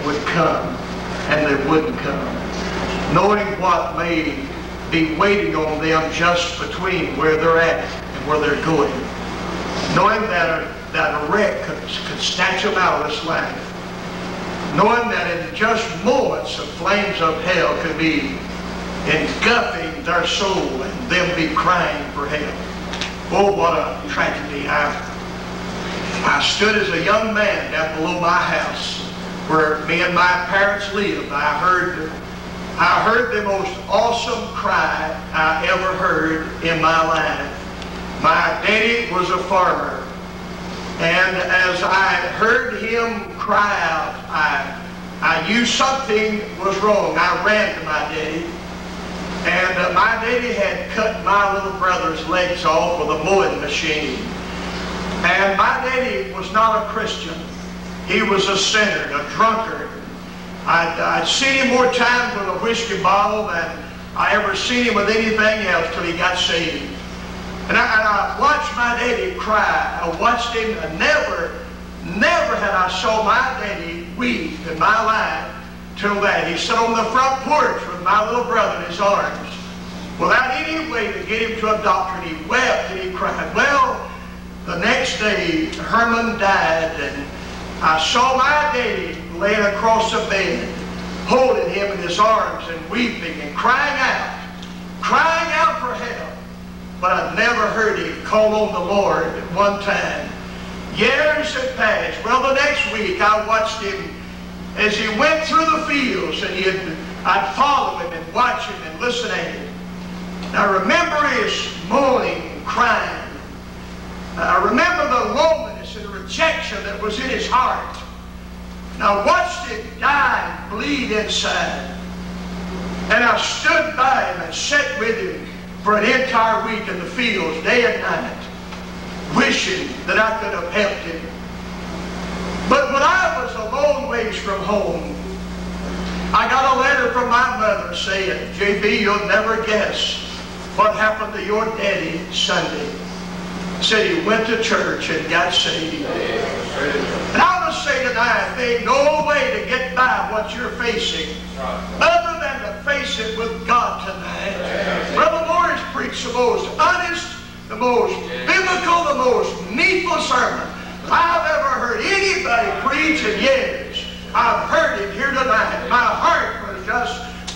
would come and they wouldn't come, knowing what may be waiting on them just between where they're at and where they're going, knowing that a wreck could snatch them out of this life, knowing that in just moments the flames of hell could be engulfing their soul and them be crying for help. Oh, what a tragedy. I stood as a young man down below my house where me and my parents lived. I heard the most awesome cry I ever heard in my life. My daddy was a farmer, and as I heard him cry out, I knew something was wrong. I ran to my daddy, and my daddy had cut my little brother's legs off with a mowing machine. And my daddy was not a Christian. He was a sinner, a drunkard. I'd seen him more times with a whiskey bottle than I ever seen him with anything else till he got saved. And I watched my daddy cry. I watched him, and never had I saw my daddy weep in my life till that. He sat on the front porch with my little brother in his arms without any way to get him to a doctor, and he wept and he cried. Well, the next day, Herman died, and I saw my daddy laying across the bed, holding him in his arms and weeping and crying out for help. But I've never heard him call on the Lord at one time. Years had passed. Well, the next week I watched him as he went through the fields, and I'd follow him and watch him and listen at him. And I remember his moaning and crying. I remember the loneliness and the rejection that was in his heart. And I watched him die and bleed inside. And I stood by him and sat with him for an entire week in the fields, day and night, wishing that I could have helped him. But when I was a long ways from home, I got a letter from my mother saying, J.B., you'll never guess what happened to your daddy Sunday. Said he went to church and got saved. And I want to say tonight, there ain't no way to get by what you're facing other than to face it with God tonight. Brother Morris preached the most honest, the most biblical, the most needful sermon I've ever heard anybody preach in years. I've heard it here tonight. My heart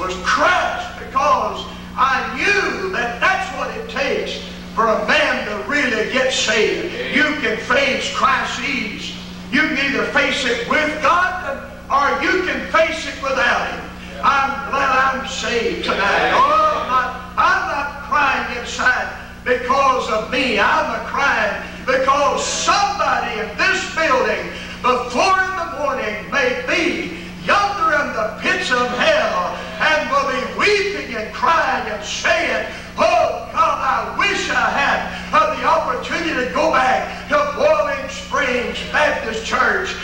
was crushed because I knew that that's what it takes for a man to really get saved. You can face crises. You can either face it with God or you can face it without Him. I'm glad I'm saved tonight. Oh, I'm not crying inside because of me. I'm crying because somebody in this building before in the morning may be yonder in the pits of hell and will be weeping and crying and saying, oh God, I wish I had the opportunity to go back to Boiling Springs Baptist Church